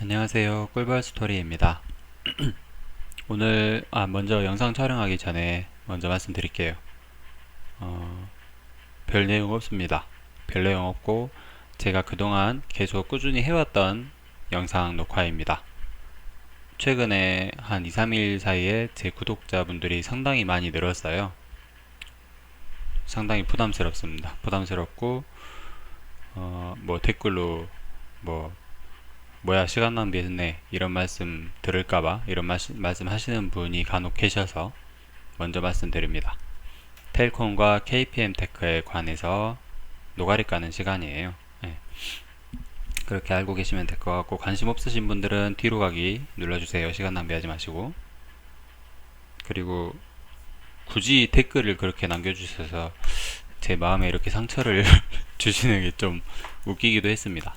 안녕하세요. 꿀벌 스토리입니다. 오늘 먼저 영상 촬영하기 전에 먼저 말씀드릴게요. 별 내용 없습니다. 별 내용 없고 제가 그동안 계속 꾸준히 해왔던 영상 녹화입니다. 최근에 한 2, 3일 사이에 제 구독자분들이 상당히 많이 늘었어요. 상당히 부담스럽습니다. 부담스럽고 뭐 댓글로 뭐 뭐야 시간 낭비했네 이런 말씀 들을까봐 이런 말씀 하시는 분이 간혹 계셔서 먼저 말씀드립니다. 텔콤과 KPM 테크에 관해서 노가리 까는 시간이에요. 네. 그렇게 알고 계시면 될 것 같고, 관심 없으신 분들은 뒤로 가기 눌러주세요. 시간 낭비하지 마시고. 그리고 굳이 댓글을 그렇게 남겨주셔서 제 마음에 이렇게 상처를 주시는 게 좀 웃기기도 했습니다.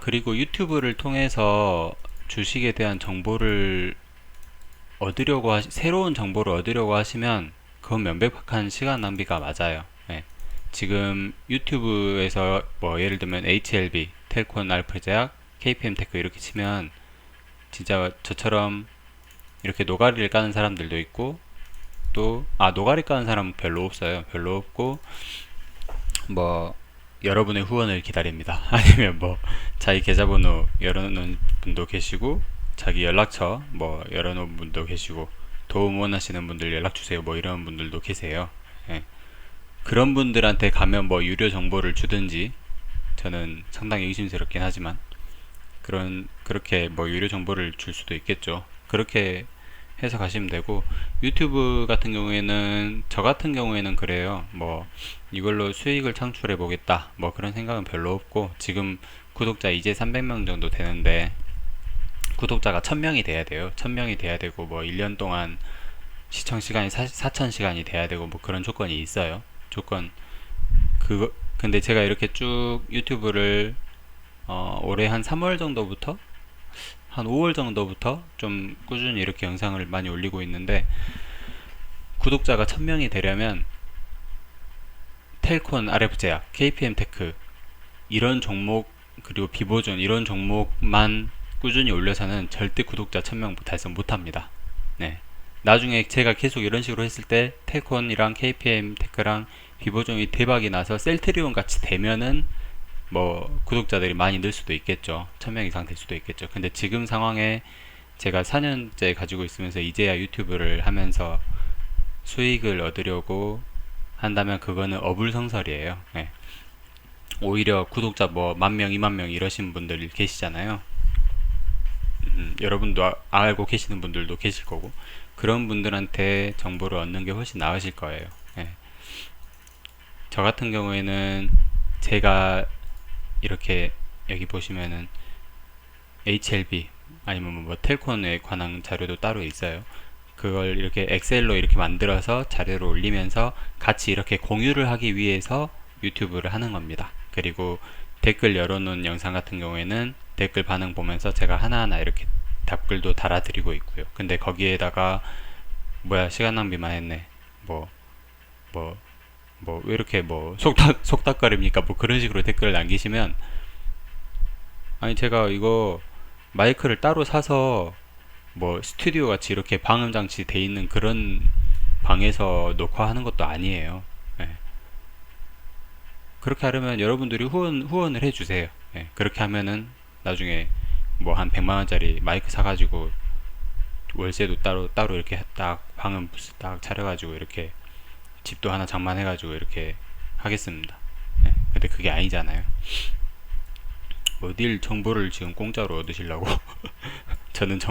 그리고 유튜브를 통해서 주식에 대한 정보를 새로운 정보를 얻으려고 하시면 그건 명백한 시간 낭비가 맞아요. 네. 지금 유튜브에서 뭐 예를 들면 HLB, 텔콘 알프제약, KPM 테크 이렇게 치면 진짜 저처럼 이렇게 노가리를 까는 사람들도 있고 노가리 까는 사람은 별로 없어요. 별로 없고 뭐 여러분의 후원을 기다립니다. 아니면 뭐 자기 계좌번호 열어놓은 분도 계시고 자기 연락처 뭐 열어놓은 분도 계시고 도움 원하시는 분들 연락주세요 뭐 이런 분들도 계세요. 예. 그런 분들한테 가면 뭐 유료 정보를 주든지 저는 상당히 의심스럽긴 하지만 그렇게 뭐 유료 정보를 줄 수도 있겠죠. 그렇게 해서 가시면 되고, 유튜브 같은 경우에는 저 같은 경우에는 그래요. 뭐 이걸로 수익을 창출해 보겠다 뭐 그런 생각은 별로 없고, 지금 구독자 이제 300명 정도 되는데 구독자가 1000명이 돼야 돼요. 1000명이 돼야 되고 뭐 1년 동안 시청 시간이 4000시간이 돼야 되고 뭐 그런 조건이 있어요. 조건 근데 제가 이렇게 쭉 유튜브를 올해 한 3월 정도부터 한 5월 정도부터 좀 꾸준히 이렇게 영상을 많이 올리고 있는데, 구독자가 1000명이 되려면 텔콘 RF제약, KPM 테크 이런 종목 그리고 비보존 이런 종목만 꾸준히 올려서는 절대 구독자 1000명 달성 못합니다. 네. 나중에 제가 계속 이런 식으로 했을 때 텔콘이랑 KPM 테크랑 비보존이 대박이 나서 셀트리온 같이 되면은 뭐 구독자들이 많이 늘 수도 있겠죠. 1000명 이상 될 수도 있겠죠. 근데 지금 상황에 제가 4년째 가지고 있으면서 이제야 유튜브를 하면서 수익을 얻으려고 한다면 그거는 어불성설이에요. 네. 오히려 구독자 뭐 10,000명, 20,000명 이러신 분들 계시잖아요. 여러분도 알고 계시는 분들도 계실 거고, 그런 분들한테 정보를 얻는 게 훨씬 나으실 거예요. 네. 저 같은 경우에는 제가 이렇게 여기 보시면은 HLB 아니면 뭐 텔콘에 관한 자료도 따로 있어요. 그걸 이렇게 엑셀로 이렇게 만들어서 자료를 올리면서 같이 이렇게 공유를 하기 위해서 유튜브를 하는 겁니다. 그리고 댓글 열어놓은 영상 같은 경우에는 댓글 반응 보면서 제가 하나하나 이렇게 답글도 달아드리고 있고요. 근데 거기에다가 뭐야 시간 낭비만 했네 뭐 왜 이렇게 뭐 속닥거립니까 뭐 그런 식으로 댓글을 남기시면, 아니 제가 이거 마이크를 따로 사서 뭐 스튜디오 같이 이렇게 방음 장치 돼 있는 그런 방에서 녹화하는 것도 아니에요. 예. 그렇게 하려면 여러분들이 후원을 해주세요. 예. 그렇게 하면은 나중에 뭐 한 100만원짜리 마이크 사가지고 월세도 따로 이렇게 딱 방음 부스 딱 차려가지고 이렇게 집도 하나 장만해가지고 이렇게 하겠습니다. 예. 근데 그게 아니잖아요. 어딜 정보를 지금 공짜로 얻으시려고. 저는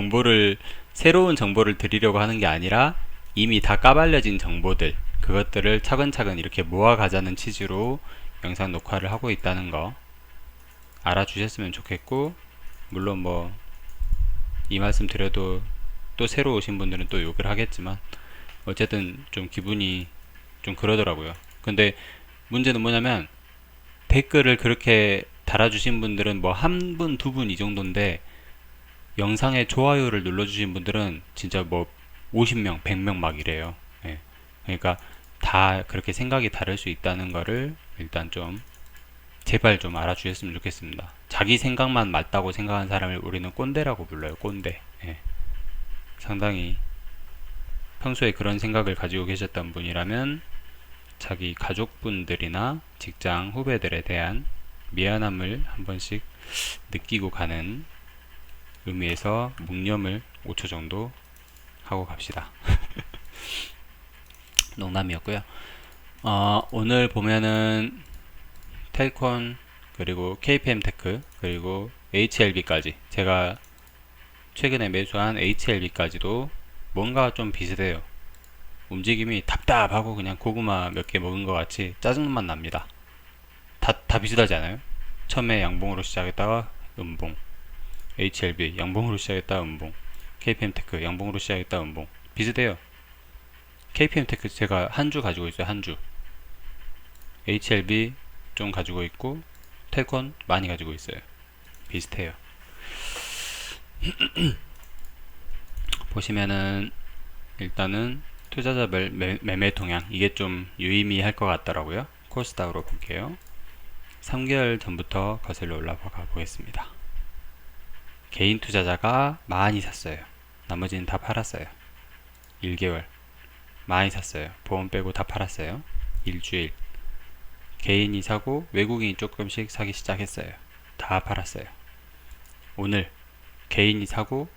새로운 정보를 드리려고 하는 게 아니라 이미 다 까발려진 정보들, 그것들을 차근차근 이렇게 모아가자는 취지로 영상 녹화를 하고 있다는 거 알아주셨으면 좋겠고, 물론 뭐 이 말씀 드려도 또 새로 오신 분들은 또 욕을 하겠지만 어쨌든 좀 기분이 좀 그러더라고요. 근데 문제는 뭐냐면 댓글을 그렇게 달아주신 분들은 뭐 한 분, 두 분 이 정도인데 영상에 좋아요를 눌러주신 분들은 진짜 뭐 50명, 100명 막 이래요. 예. 그러니까 다 그렇게 생각이 다를 수 있다는 거를 일단 좀 제발 좀 알아주셨으면 좋겠습니다. 자기 생각만 맞다고 생각하는 사람을 우리는 꼰대라고 불러요. 꼰대. 예. 상당히 평소에 그런 생각을 가지고 계셨던 분이라면 자기 가족분들이나 직장 후배들에 대한 미안함을 한 번씩 느끼고 가는 의미에서 묵념을 5초 정도 하고 갑시다. 농담이었고요. 오늘 보면은 텔콘 그리고 KPM테크 그리고 HLB까지 제가 최근에 매수한 HLB까지도 뭔가 좀 비슷해요. 움직임이 답답하고 그냥 고구마 몇 개 먹은 것 같이 짜증만 납니다. 다 비슷하지 않아요? 처음에 양봉으로 시작했다가 음봉, HLB 양봉으로 시작했다 음봉, KPM테크 양봉으로 시작했다 음봉. 비슷해요. KPM테크 제가 한 주 가지고 있어요. 한 주. HLB 좀 가지고 있고 텔콘 많이 가지고 있어요. 비슷해요. 보시면은 일단은 투자자별 매매 동향 이게 좀 유의미할 것 같더라고요. 코스닥으로 볼게요. 3개월 전부터 거슬러 올라가 보겠습니다. 개인 투자자가 많이 샀어요. 나머지는 다 팔았어요. 1개월 많이 샀어요. 보험 빼고 다 팔았어요. 일주일 개인이 사고 외국인이 조금씩 사기 시작했어요. 다 팔았어요. 오늘 개인이 사고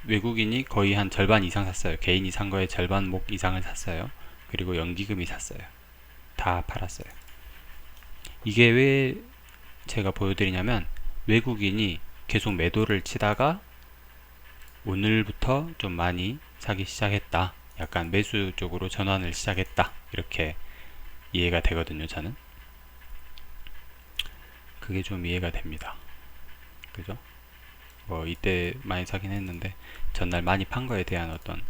외국인이 거의 한 절반 이상 샀어요. 개인이 산 거의 절반목 이상을 샀어요. 그리고 연기금이 샀어요. 다 팔았어요. 이게 왜 제가 보여드리냐면 외국인이 계속 매도를 치다가 오늘부터 좀 많이 사기 시작했다. 약간 매수 쪽으로 전환을 시작했다. 이렇게 이해가 되거든요. 저는 그게 좀 이해가 됩니다. 그죠? 뭐 이때 많이 사긴 했는데 전날 많이 판 거에 대한 어떤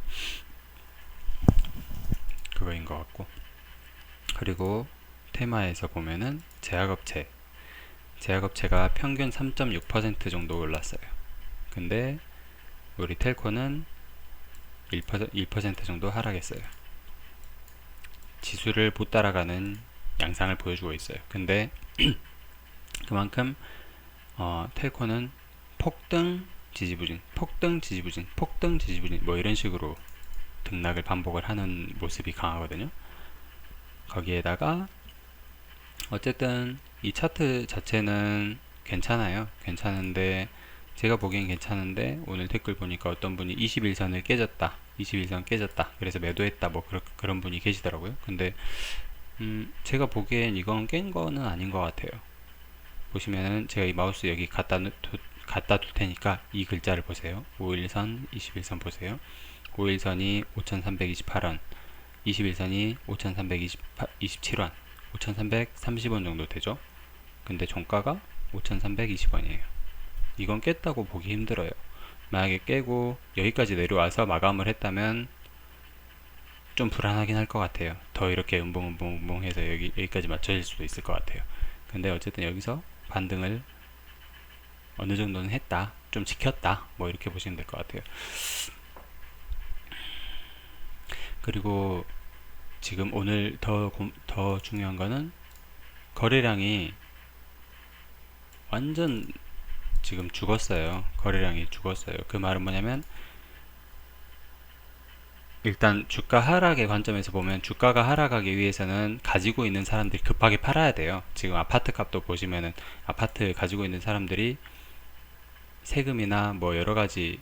그거인 것 같고, 그리고 테마에서 보면은 제약업체가 평균 3.6% 정도 올랐어요. 근데 우리 텔코는 1% 정도 하락했어요. 지수를 못 따라가는 양상을 보여주고 있어요. 근데 그만큼 텔코는 폭등 지지부진 뭐 이런 식으로 등락을 반복을 하는 모습이 강하거든요. 거기에다가 어쨌든 이 차트 자체는 괜찮은데 제가 보기엔 괜찮은데 오늘 댓글 보니까 어떤 분이 21선을 깨졌다 21선 깨졌다 그래서 매도했다 뭐 그런 분이 계시더라고요. 근데 제가 보기엔 이건 깬 거는 아닌 것 같아요. 보시면은 제가 이 마우스 여기 갖다 둘 테니까 이 글자를 보세요. 5일선 21선 보세요. 5일선이 5328원 21선이 5327원 5330원 정도 되죠. 근데 종가가 5320원이에요. 이건 깼다고 보기 힘들어요. 만약에 깨고 여기까지 내려와서 마감을 했다면 좀 불안하긴 할 것 같아요. 더 이렇게 음봉 해서 여기까지 맞춰질 수도 있을 것 같아요. 근데 어쨌든 여기서 반등을 어느 정도는 했다, 좀 지켰다, 뭐 이렇게 보시면 될 것 같아요. 그리고 지금 오늘 더 중요한 거는 거래량이 완전 지금 죽었어요. 거래량이 죽었어요. 그 말은 뭐냐면 일단 주가 하락의 관점에서 보면 주가가 하락하기 위해서는 가지고 있는 사람들이 급하게 팔아야 돼요. 지금 아파트 값도 보시면은 아파트 가지고 있는 사람들이 세금이나 뭐 여러가지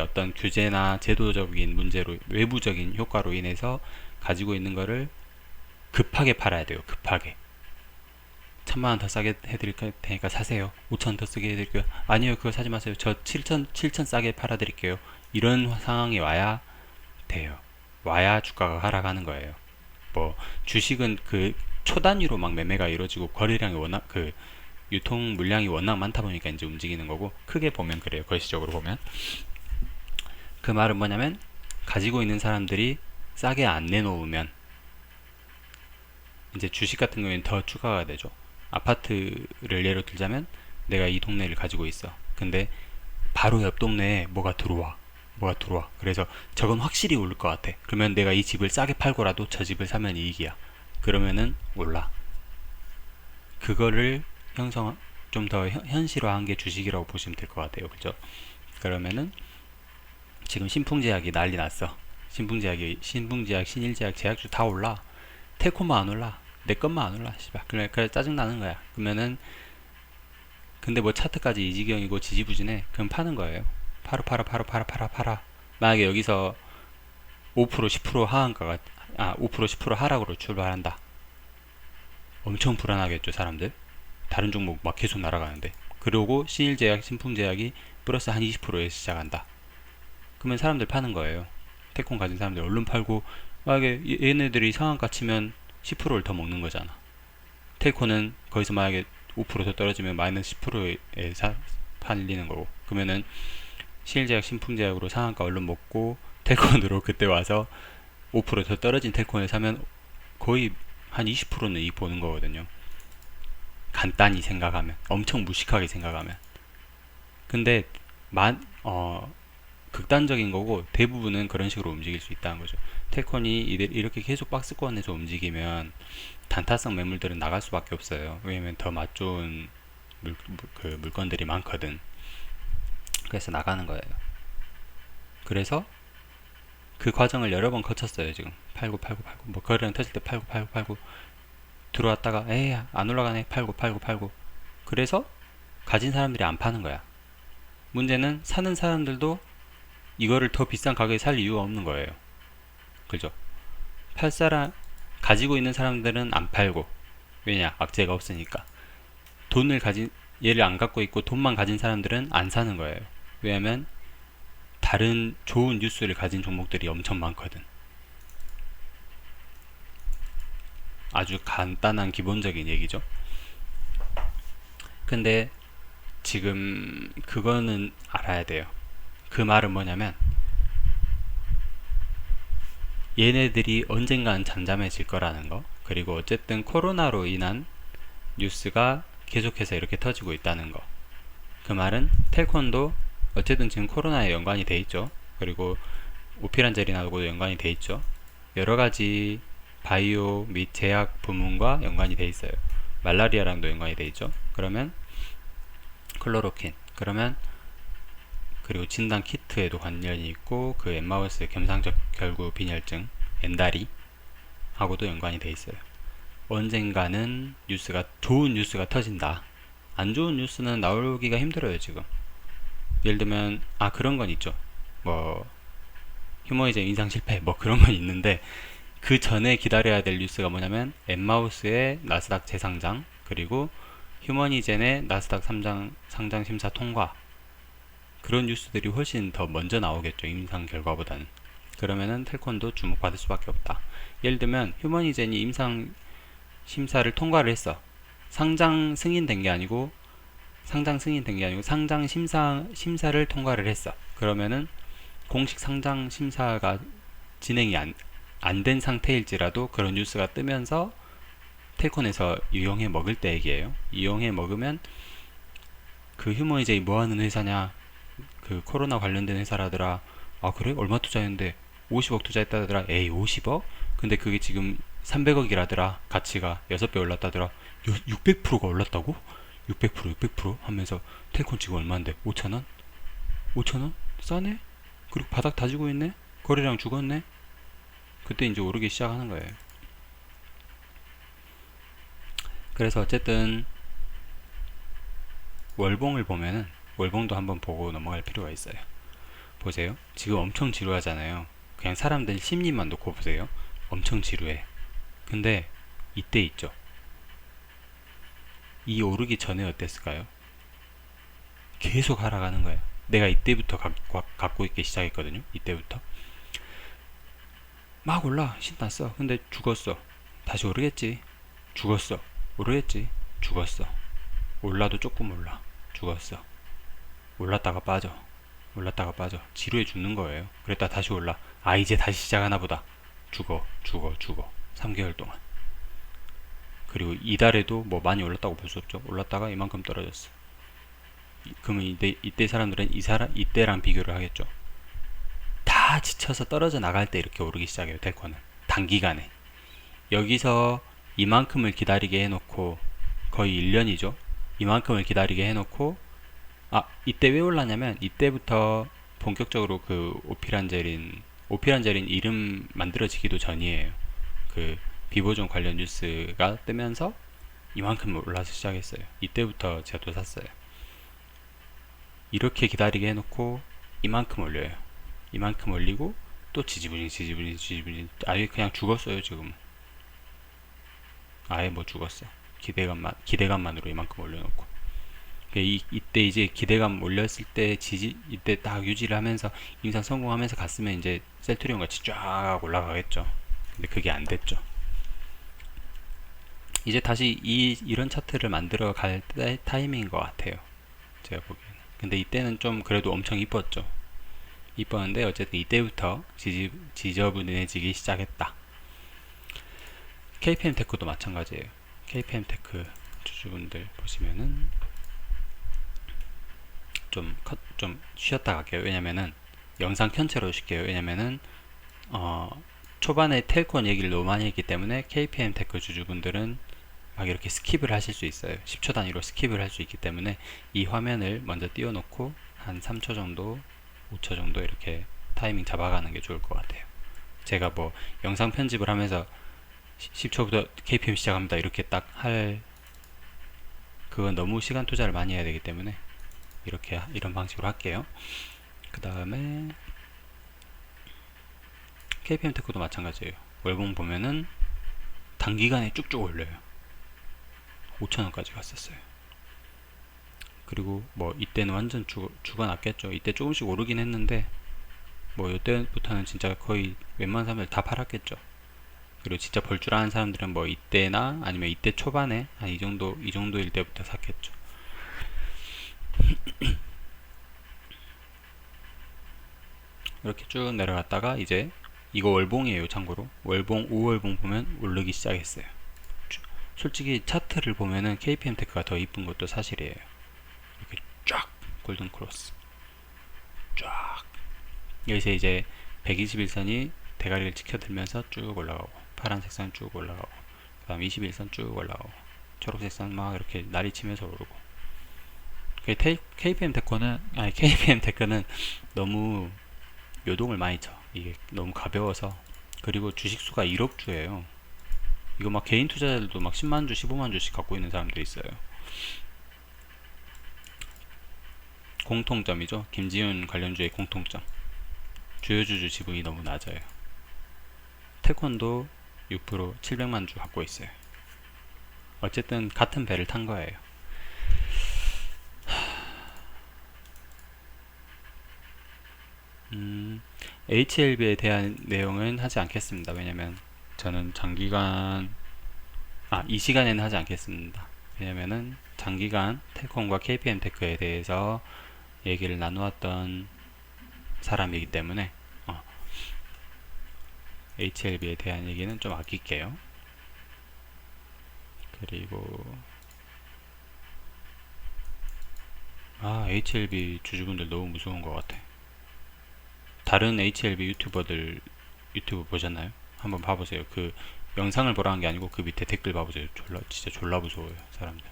어떤 규제나 제도적인 문제로 외부적인 효과로 인해서 가지고 있는 거를 급하게 팔아야 돼요. 급하게 1000만원 더 싸게 해드릴 테니까 사세요. 5000원 더 쓰게 해드릴게요. 아니요, 그거 사지 마세요. 저 7천 싸게 팔아드릴게요. 이런 상황이 와야 돼요. 와야 주가가 하락하는 거예요. 뭐 주식은 그 초단위로 막 매매가 이루어지고 거래량이 워낙 그 유통 물량이 워낙 많다 보니까 이제 움직이는 거고, 크게 보면 그래요. 거시적으로 보면. 그 말은 뭐냐면 가지고 있는 사람들이 싸게 안 내놓으면 이제 주식 같은 경우에는 더 추가가 되죠. 아파트를 예로 들자면 내가 이 동네를 가지고 있어. 근데 바로 옆 동네에 뭐가 들어와. 그래서 저건 확실히 오를 것 같아. 그러면 내가 이 집을 싸게 팔고라도 저 집을 사면 이익이야. 그러면은 올라. 그거를 좀 더 현실화한 게 주식이라고 보시면 될 것 같아요. 그죠? 그러면은 지금 신풍제약이 난리 났어. 신풍제약, 신일제약, 제약주 다 올라. 텔콤만 안 올라. 내 것만 안 올라. 씨발. 그래 짜증 나는 거야. 그러면은 근데 뭐 차트까지 이 지경이고 지지부진해. 그럼 파는 거예요. 팔아. 만약에 여기서 5% 10% 하한가가 5% 10% 하락으로 출발한다. 엄청 불안하겠죠, 사람들. 다른 종목 막 계속 날아가는데. 그리고 신일제약, 신풍제약이 플러스 한 20%에서 시작한다. 그러면 사람들 파는 거예요. 태권 가진 사람들 얼른 팔고, 만약에 얘네들이 상한가 치면 10%를 더 먹는 거잖아. 텔코는 거기서 만약에 5%더 떨어지면 마이너스 10%에 팔리는 거고. 그러면은 신일제약, 신풍제약으로 상한가 얼른 먹고 텔콘으로 그때 와서 5%더 떨어진 텔콘을 사면 거의 한 20%는 이익 보는 거거든요. 간단히 생각하면, 엄청 무식하게 생각하면. 근데 극단적인 거고 대부분은 그런 식으로 움직일 수 있다는 거죠. 텔콘이 이렇게 계속 박스권에서 움직이면 단타성 매물들은 나갈 수밖에 없어요. 왜냐면 더 맛 좋은 물건들이 많거든. 그래서 나가는 거예요. 그래서 그 과정을 여러 번 거쳤어요. 지금 팔고 뭐 거래량 터질 때 팔고 들어왔다가 에이 안 올라가네 팔고 그래서 가진 사람들이 안 파는 거야. 문제는 사는 사람들도 이거를 더 비싼 가격에 살 이유가 없는 거예요. 그죠? 가지고 있는 사람들은 안 팔고, 왜냐? 악재가 없으니까. 얘를 안 갖고 있고 돈만 가진 사람들은 안 사는 거예요. 왜냐면 다른 좋은 뉴스를 가진 종목들이 엄청 많거든. 아주 간단한 기본적인 얘기죠. 근데 지금 그거는 알아야 돼요. 그 말은 뭐냐면 얘네들이 언젠간 잠잠해질 거라는 거. 그리고 어쨌든 코로나로 인한 뉴스가 계속해서 이렇게 터지고 있다는 거. 그 말은 텔콘도 어쨌든 지금 코로나에 연관이 돼 있죠. 그리고 오피란젤이나하고도 연관이 돼 있죠. 여러 가지 바이오 및 제약 부문과 연관이 돼 있어요. 말라리아랑도 연관이 돼 있죠. 그러면 클로로킨, 그리고 진단 키트에도 관련이 있고 그 엠마우스 겸상적 결구 빈혈증 엔다리 하고도 연관이 돼 있어요. 언젠가는 좋은 뉴스가 터진다. 안 좋은 뉴스는 나오기가 힘들어요. 지금 예를 들면 그런 건 있죠. 뭐 휴머니즘 인상 실패 뭐 그런 건 있는데 그 전에 기다려야 될 뉴스가 뭐냐면 엠마우스의 나스닥 재상장, 그리고 휴머니젠의 나스닥 상장 심사 통과, 그런 뉴스들이 훨씬 더 먼저 나오겠죠. 임상 결과보다는. 그러면은 텔콘도 주목받을 수밖에 없다. 예를 들면 휴머니젠이 임상 심사를 통과를 했어. 상장 승인된 게 아니고 상장 심사를 통과를 했어. 그러면은 공식 상장 심사가 진행이 안 된 상태일지라도 그런 뉴스가 뜨면서 텔콘에서 이용해 먹을 때 얘기예요. 이용해 먹으면 그 휴머니제이 뭐하는 회사냐, 그 코로나 관련된 회사라더라. 그래? 얼마 투자했는데 50억 투자했다더라. 에이 50억? 근데 그게 지금 300억이라더라. 가치가 6배 올랐다더라. 600%가 올랐다고? 600% 하면서 텔콘 지금 얼마인데? 5천원? 5천원? 싸네? 그리고 바닥 다지고 있네? 거래량 죽었네? 그때 이제 오르기 시작하는 거예요. 그래서 어쨌든 월봉을 보면은 월봉도 한번 보고 넘어갈 필요가 있어요. 보세요. 지금 엄청 지루하잖아요. 그냥 사람들 심리만 놓고 보세요. 엄청 지루해. 근데 이때 있죠. 이 오르기 전에 어땠을까요? 계속 하락하는 거예요. 내가 이때부터 갖고 있기 시작했거든요. 이때부터 막 올라 신났어. 근데 죽었어. 다시 오르겠지. 죽었어. 오르겠지. 죽었어. 올라도 조금 올라. 죽었어. 올랐다가 빠져. 지루해 죽는 거예요. 그랬다 다시 올라. 이제 다시 시작하나 보다. 죽어. 3개월 동안. 그리고 이달에도 뭐 많이 올랐다고 볼 수 없죠. 올랐다가 이만큼 떨어졌어. 그러면 이때 사람들은 이때랑 비교를 하겠죠. 다 지쳐서 떨어져 나갈 때 이렇게 오르기 시작해요. 텔코는 단기간에. 여기서 이만큼을 기다리게 해놓고 거의 1년이죠. 이만큼을 기다리게 해놓고, 이때 왜 올랐냐면 이때부터 본격적으로 그 오피란제린 이름 만들어지기도 전이에요. 그 비보존 관련 뉴스가 뜨면서 이만큼 올라서 시작했어요. 이때부터 제가 또 샀어요. 이렇게 기다리게 해놓고 이만큼 올려요. 이만큼 올리고 또 지지부진 아예 그냥 죽었어요. 지금 아예 뭐 죽었어. 기대감만으로 이만큼 올려놓고 이때 이제 기대감 올렸을 때 이때 딱 유지를 하면서 임상 성공하면서 갔으면 이제 셀트리온 같이 쫙 올라가겠죠. 근데 그게 안 됐죠. 이제 다시 이런 차트를 만들어 갈 타이밍인 것 같아요. 제가 보기에는. 근데 이때는 좀 그래도 엄청 이뻤죠. 이뻤는데 어쨌든 이때부터 지저분해지기 시작했다. KPM테크도 마찬가지예요. KPM테크 주주분들 보시면은 좀 쉬었다 갈게요. 왜냐면은 영상 편체로 쉴게요. 왜냐면은 초반에 텔콘 얘기를 너무 많이 했기 때문에 KPM테크 주주분들은 막 이렇게 스킵을 하실 수 있어요. 10초 단위로 스킵을 할 수 있기 때문에 이 화면을 먼저 띄워놓고 한 3초 정도, 5초 정도 이렇게 타이밍 잡아가는 게 좋을 것 같아요. 제가 뭐 영상 편집을 하면서 10초부터 KPM 시작합니다 이렇게 딱 그건 너무 시간 투자를 많이 해야 되기 때문에 이런 방식으로 할게요. 그 다음에 KPM테크도 마찬가지예요. 월봉 보면은 단기간에 쭉쭉 올려요. 5,000원까지 갔었어요. 그리고 뭐 이때는 완전 죽어났겠죠. 이때 조금씩 오르긴 했는데 뭐 이때부터는 진짜 거의 웬만한 사람들 다 팔았겠죠. 그리고 진짜 벌 줄 아는 사람들은 뭐 이때나 아니면 이때 초반에 한 이 정도일 때부터 샀겠죠. 이렇게 쭉 내려갔다가 이제 이거 월봉이에요. 참고로 월봉 5월봉 보면 오르기 시작했어요. 솔직히 차트를 보면은 KPM테크가 더 이쁜 것도 사실이에요. 이렇게 쫙 골든 크로스 쫙 여기서 이제 121선이 대가리를 지켜들면서 쭉 올라가고 파란색 선 쭉 올라가고 그 다음 21선 쭉 올라가고 초록색 선 막 이렇게 날이 치면서 오르고 KPM테크는 너무 요동을 많이 쳐. 이게 너무 가벼워서. 그리고 주식수가 1억 주예요. 이거 막 개인 투자자들도 막 10만 주, 15만 주씩 갖고 있는 사람들이 있어요. 공통점이죠. 김지훈 관련주의 공통점. 주요 주주 지분이 너무 낮아요. 태권도 6% 700만 주 갖고 있어요. 어쨌든 같은 배를 탄 거예요. HLB에 대한 내용은 하지 않겠습니다. 왜냐면 저는 이 시간에는 하지 않겠습니다. 왜냐면은 장기간 텔콤과 KPM테크에 대해서 얘기를 나누었던 사람이기 때문에 HLB에 대한 얘기는 좀 아낄게요. 그리고 HLB 주주분들 너무 무서운 것 같아. 다른 HLB 유튜버들 유튜브 보셨나요? 한번 봐보세요. 그 영상을 보라는 게 아니고 그 밑에 댓글 봐보세요. 진짜 졸라 무서워요, 사람들.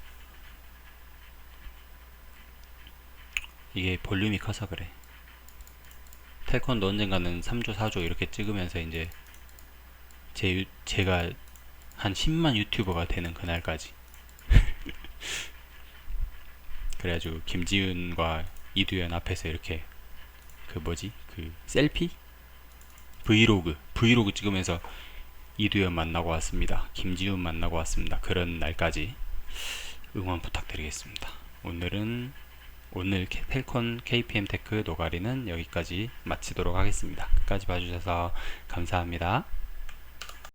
이게 볼륨이 커서 그래. 텔콘도 언젠가는 3조, 4조 이렇게 찍으면서 이제 제가 한 10만 유튜버가 되는 그날까지. 그래가지고 김지훈과 이두현 앞에서 이렇게 그 셀피? 브이로그 찍으면서 이두현 만나고 왔습니다. 김지훈 만나고 왔습니다. 그런 날까지 응원 부탁드리겠습니다. 오늘 텔콘 KPM테크 노가리는 여기까지 마치도록 하겠습니다. 끝까지 봐주셔서 감사합니다.